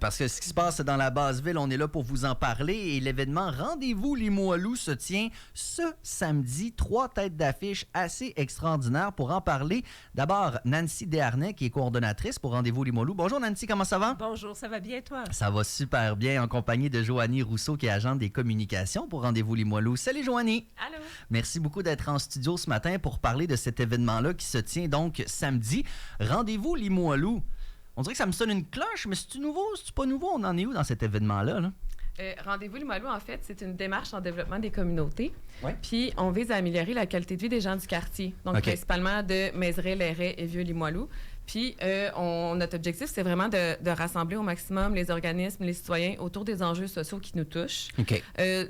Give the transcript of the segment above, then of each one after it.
parce que ce qui se passe dans la Basse-Ville, on est là pour vous en parler. Et l'événement Rendez-vous Limoilou se tient ce samedi. 3 têtes d'affiche assez extraordinaires. Pour en parler, d'abord, Nancy Desharnais, qui est coordonnatrice pour Rendez-vous Limoilou. Bonjour Nancy, comment ça va? Bonjour, ça va bien toi? Ça va super bien, en compagnie de Joanie Rousseau, qui est agente des communications pour Rendez-vous Limoilou. Salut Joanie! Allô? Merci beaucoup d'être en studio ce matin pour parler de cet événement-là qui se tient donc samedi. Rendez-vous Limoilou. On dirait que ça me sonne une cloche, mais c'est-tu nouveau? C'est-tu pas nouveau? On en est où dans cet événement-là, là? Rendez-vous Limoilou, en fait, c'est une démarche en développement des communautés. Ouais. Puis, on vise à améliorer la qualité de vie des gens du quartier. Donc, principalement de Mézeray, Lairet et Vieux-Limoilou. Puis, notre objectif, c'est vraiment de rassembler au maximum les organismes, les citoyens autour des enjeux sociaux qui nous touchent. OK.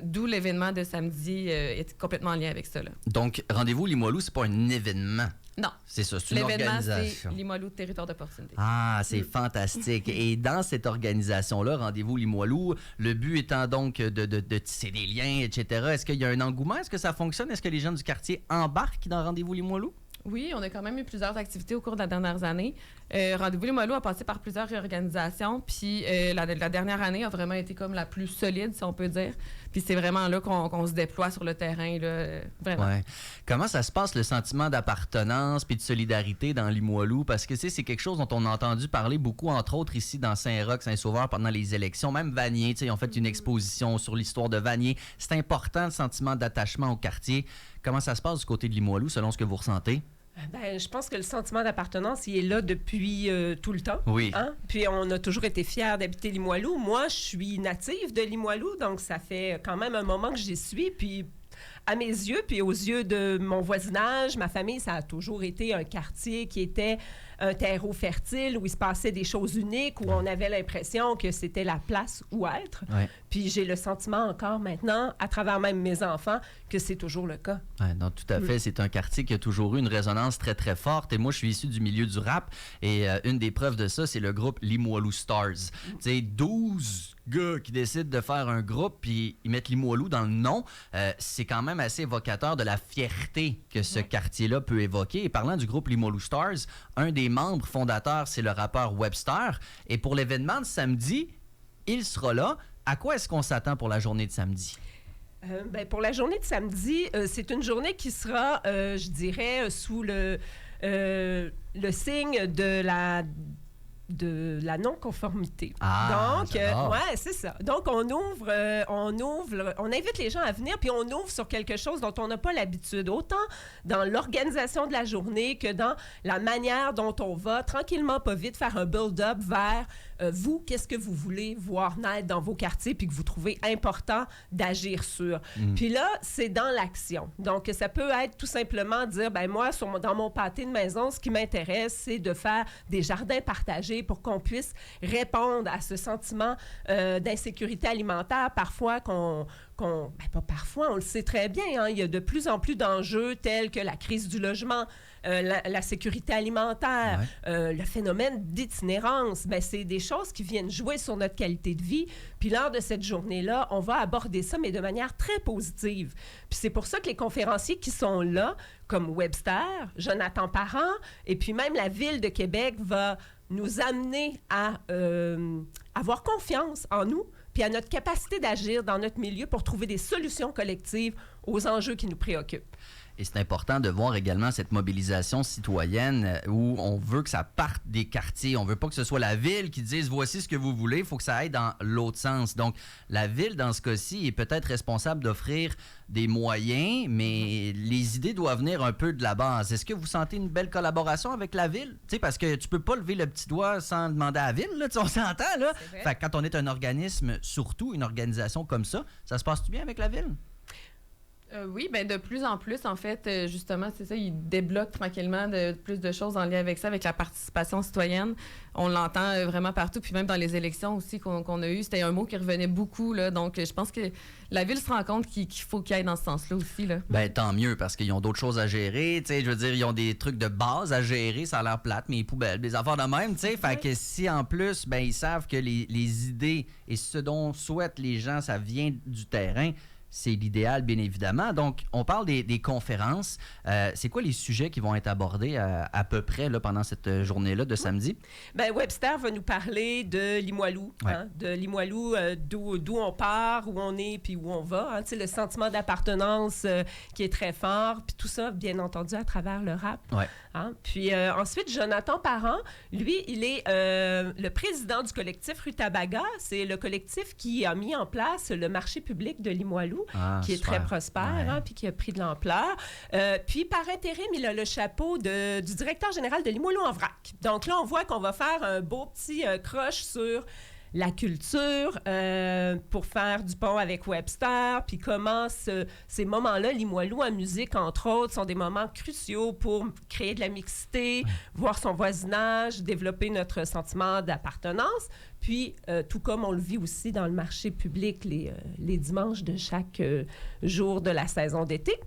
D'où l'événement de samedi est complètement en lien avec ça, là. Donc, Rendez-vous Limoilou, c'est pas un événement. Non. C'est ça, c'est une L'événement, organisation. c'est Limoilou Territoire d'opportunité. Ah, c'est fantastique. Et dans cette organisation-là, Rendez-vous Limoilou, le but étant donc de tisser des liens, etc. Est-ce qu'il y a un engouement? Est-ce que ça fonctionne? Est-ce que les gens du quartier embarquent dans Rendez-vous Limoilou? Oui, on a quand même eu plusieurs activités au cours des dernières années. Rendez-vous Limoilou a passé par plusieurs réorganisations, puis la dernière année a vraiment été comme la plus solide, si on peut dire. Puis c'est vraiment là qu'on se déploie sur le terrain, là, vraiment. Ouais. Comment ça se passe, le sentiment d'appartenance puis de solidarité dans Limoilou? Parce que c'est quelque chose dont on a entendu parler beaucoup, entre autres ici dans Saint-Roch, Saint-Sauveur, pendant les élections. Même Vanier, ils ont fait une exposition sur l'histoire de Vanier. C'est important, le sentiment d'attachement au quartier. Comment ça se passe du côté de Limoilou, selon ce que vous ressentez? Ben, je pense que le sentiment d'appartenance, il est là depuis tout le temps. Oui. Hein? Puis on a toujours été fiers d'habiter Limoilou. Moi, je suis native de Limoilou, donc ça fait quand même un moment que j'y suis. Puis à mes yeux, puis aux yeux de mon voisinage, ma famille, ça a toujours été un quartier qui était un terreau fertile, où il se passait des choses uniques, où on avait l'impression que c'était la place où être. Ouais. Puis j'ai le sentiment encore maintenant, à travers même mes enfants, que c'est toujours le cas. Ouais, non, tout à fait. C'est un quartier qui a toujours eu une résonance très, très forte. Et moi, je suis issu du milieu du rap. Et une des preuves de ça, c'est le groupe Limoilou Stars. Tu sais, 12 gars qui décident de faire un groupe, puis ils mettent Limoilou dans le nom. C'est quand même assez évocateur de la fierté que ce quartier-là peut évoquer. Et parlant du groupe Limoilou Stars, un des membres fondateurs, c'est le rappeur Webster. Et pour l'événement de samedi, il sera là. À quoi est-ce qu'on s'attend pour la journée de samedi? Pour la journée de samedi, c'est une journée qui sera, je dirais, sous le signe de la non-conformité. Ah, donc, ouais, c'est ça. Donc, on invite les gens à venir, puis on ouvre sur quelque chose dont on n'a pas l'habitude, autant dans l'organisation de la journée que dans la manière dont on va, tranquillement, pas vite, faire un build-up vers vous, qu'est-ce que vous voulez voir naître dans vos quartiers, puis que vous trouvez important d'agir sur. Puis là, c'est dans l'action. Donc, ça peut être tout simplement dire, ben moi, dans mon pâté de maison, ce qui m'intéresse, c'est de faire des jardins partagés pour qu'on puisse répondre à ce sentiment d'insécurité alimentaire, parfois pas parfois, on le sait très bien, hein, il y a de plus en plus d'enjeux tels que la crise du logement, la sécurité alimentaire, le phénomène d'itinérance. Ben, c'est des choses qui viennent jouer sur notre qualité de vie. Puis lors de cette journée-là, on va aborder ça, mais de manière très positive. Puis c'est pour ça que les conférenciers qui sont là, comme Webster, Jonathan Parent, et puis même la Ville de Québec va nous amener à avoir confiance en nous, puis à notre capacité d'agir dans notre milieu pour trouver des solutions collectives aux enjeux qui nous préoccupent. Et c'est important de voir également cette mobilisation citoyenne où on veut que ça parte des quartiers. On veut pas que ce soit la ville qui dise « voici ce que vous voulez », il faut que ça aille dans l'autre sens. Donc, la ville, dans ce cas-ci, est peut-être responsable d'offrir des moyens, mais les idées doivent venir un peu de la base. Est-ce que vous sentez une belle collaboration avec la ville? Tu sais, parce que tu peux pas lever le petit doigt sans demander à la ville, là, on s'entend, là. Fait que quand on est un organisme, surtout une organisation comme ça se passe-tu bien avec la ville? Oui, bien de plus en plus, en fait, justement, c'est ça, ils débloquent tranquillement plus de choses en lien avec ça, avec la participation citoyenne. On l'entend vraiment partout, puis même dans les élections aussi qu'on a eues, c'était un mot qui revenait beaucoup, là, donc je pense que la ville se rend compte qu'il faut qu'il aille dans ce sens-là aussi, là. Ben tant mieux, parce qu'ils ont d'autres choses à gérer, tu sais, je veux dire, ils ont des trucs de base à gérer, ça a l'air plate, mais les poubelles, des affaires de même, tu sais, fait que si en plus, ben ils savent que les idées et ce dont souhaitent les gens, ça vient du terrain, c'est l'idéal, bien évidemment. Donc, on parle des conférences. C'est quoi les sujets qui vont être abordés à peu près là, pendant cette journée-là de samedi? Ben, Webster va nous parler de Limoilou, de Limoilou, d'où on part, où on est, puis où on va. Tu sais, le sentiment d'appartenance qui est très fort, puis tout ça, bien entendu, à travers le rap. Ouais. Puis ensuite, Jonathan Parent, lui, il est le président du collectif Rutabaga. C'est le collectif qui a mis en place le marché public de Limoilou, qui est très prospère, puis qui a pris de l'ampleur. Puis par intérim, il a le chapeau du directeur général de Limoilou en vrac. Donc là, on voit qu'on va faire un beau petit croche sur la culture pour faire du pont avec Webster, puis comment ces moments-là, Limoilou en musique, entre autres, sont des moments cruciaux pour créer de la mixité, voir son voisinage, développer notre sentiment d'appartenance, puis tout comme on le vit aussi dans le marché public les dimanches de chaque jour de la saison d'été.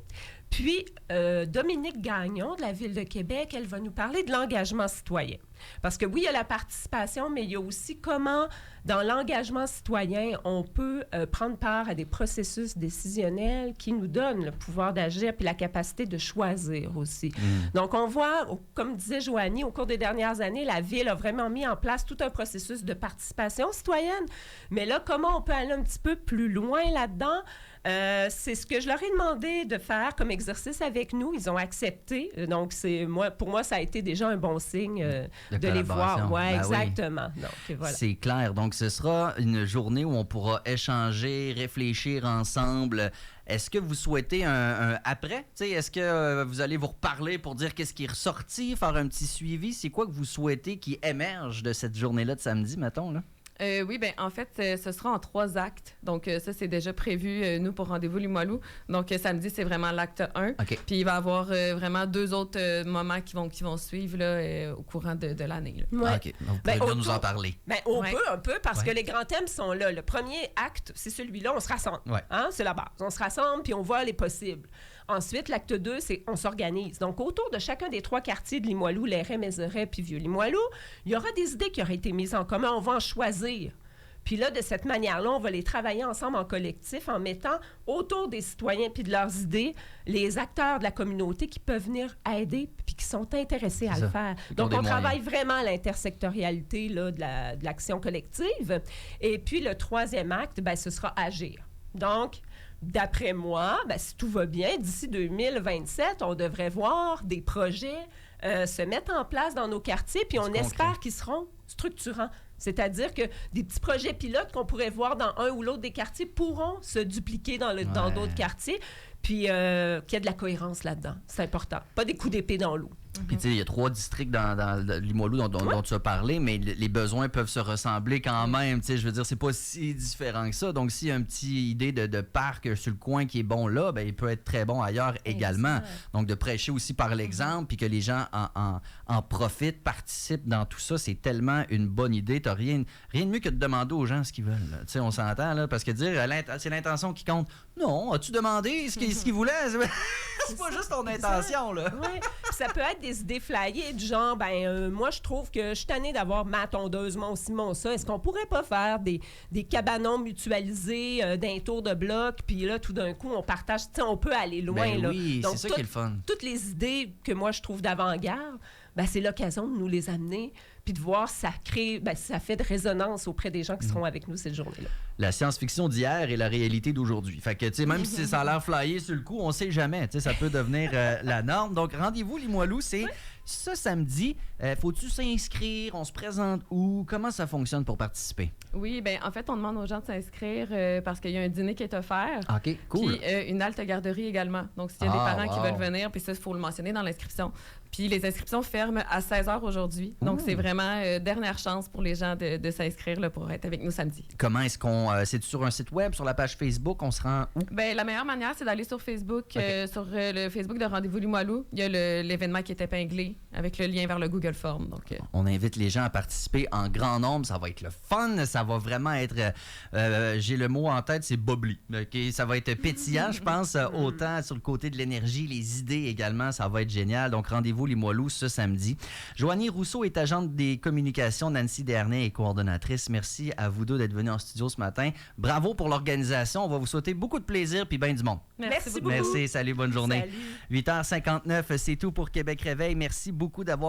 Puis, Dominique Gagnon de la Ville de Québec, elle va nous parler de l'engagement citoyen. Parce que oui, il y a la participation, mais il y a aussi comment, dans l'engagement citoyen, on peut prendre part à des processus décisionnels qui nous donnent le pouvoir d'agir puis la capacité de choisir aussi. Donc, on voit, comme disait Joanie, au cours des dernières années, la Ville a vraiment mis en place tout un processus de participation citoyenne. Mais là, comment on peut aller un petit peu plus loin là-dedans? C'est ce que je leur ai demandé de faire comme exercice avec nous. Ils ont accepté. Donc, pour moi, ça a été déjà un bon signe de les voir. Ouais, exactement. Oui. Donc, voilà. C'est clair. Donc, ce sera une journée où on pourra échanger, réfléchir ensemble. Est-ce que vous souhaitez un après? T'sais, est-ce que vous allez vous reparler pour dire qu'est-ce qui est ressorti, faire un petit suivi? C'est quoi que vous souhaitez qui émerge de cette journée-là de samedi, mettons, là? Oui, bien, en fait, ce sera en 3 actes. Donc, ça, c'est déjà prévu, nous, pour Rendez-vous Limoilou. Donc, samedi, c'est vraiment l'acte 1. Okay. Puis, il va y avoir vraiment 2 autres moments qui vont suivre là, au courant de l'année. Ouais. OK. Vous pouvez nous en parler. Bien, on peut un peu, parce que les grands thèmes sont là. Le premier acte, c'est celui-là, on se rassemble. Ouais. C'est la base. On se rassemble, puis on voit les possibles. Ensuite, l'acte 2, c'est on s'organise. Donc, autour de chacun des 3 quartiers de Limoilou, Lairet, Mézeray puis Vieux-Limoilou, il y aura des idées qui auraient été mises en commun. On va en choisir. Puis là, de cette manière-là, on va les travailler ensemble en collectif en mettant autour des citoyens puis de leurs idées les acteurs de la communauté qui peuvent venir aider puis qui sont intéressés à le faire. Donc, on travaille vraiment l'intersectorialité là, de l'action collective. Et puis, le 3e acte, bien, ce sera agir. Donc, d'après moi, bien, si tout va bien, d'ici 2027, on devrait voir des projets se mettre en place dans nos quartiers, puis on espère qu'ils seront structurants. C'est-à-dire que des petits projets pilotes qu'on pourrait voir dans un ou l'autre des quartiers pourront se dupliquer dans d'autres quartiers, puis qu'il y ait de la cohérence là-dedans. C'est important. Pas des coups d'épée dans l'eau. Puis, tu sais, il y a 3 districts dans Limoilou dont tu as parlé, mais les besoins peuvent se ressembler quand même. Tu sais, je veux dire, c'est pas si différent que ça. Donc, s'il y a une petite idée de parc sur le coin qui est bon là, bien, il peut être très bon ailleurs également. Donc, de prêcher aussi par l'exemple, puis que les gens en profitent, participent dans tout ça, c'est tellement une bonne idée. T'as rien de mieux que de demander aux gens ce qu'ils veulent. Tu sais, on s'entend, là, parce que dire c'est l'intention qui compte. Non, as-tu demandé ce qu'ils voulaient? C'est pas juste ton intention, là. Oui, ça peut être des idées flyées du genre, moi, je trouve que je suis tannée d'avoir ma tondeuse, mon ci, mon ça. Est-ce qu'on pourrait pas faire des cabanons mutualisés d'un tour de bloc, puis là, tout d'un coup, on partage, tu sais, on peut aller loin, là. Oui, donc, c'est ça qui est le fun. Toutes les idées que moi, je trouve d'avant-garde, c'est l'occasion de nous les amener, puis de voir ça crée, ça fait de résonance auprès des gens qui seront avec nous cette journée-là. La science-fiction d'hier et la réalité d'aujourd'hui. Fait que, tu sais, même si ça a l'air flyé sur le coup, on sait jamais. Tu sais, ça peut devenir la norme. Donc, rendez-vous Limoilou, c'est ce samedi. Faut-tu s'inscrire? On se présente où? Comment ça fonctionne pour participer? Oui, bien, en fait, on demande aux gens de s'inscrire parce qu'il y a un dîner qui est offert. OK, cool. Puis une halte garderie également. Donc, s'il y a des parents qui veulent venir, puis ça, il faut le mentionner dans l'inscription. Puis les inscriptions ferment à 16h aujourd'hui. Donc, c'est vraiment dernière chance pour les gens de s'inscrire là, pour être avec nous samedi. Comment est-ce qu'on... c'est sur un site web, sur la page Facebook? On se rend où? Bien, la meilleure manière, c'est d'aller sur Facebook, sur le Facebook de Rendez-vous Limoilou. Il y a l'événement qui est épinglé. avec le lien vers le Google Form. Donc, on invite les gens à participer en grand nombre. Ça va être le fun. Ça va vraiment être... j'ai le mot en tête, c'est bubbly. Okay? Ça va être pétillant, je pense, autant sur le côté de l'énergie, les idées également. Ça va être génial. Donc, rendez-vous les Moilous ce samedi. Joanie Rousseau est agente des communications. Nancy Dernay est coordonnatrice. Merci à vous deux d'être venus en studio ce matin. Bravo pour l'organisation. On va vous souhaiter beaucoup de plaisir puis bien du monde. Merci beaucoup. Merci. Salut, bonne journée. Salut. 8h59, c'est tout pour Québec Réveil. Merci beaucoup d'avoir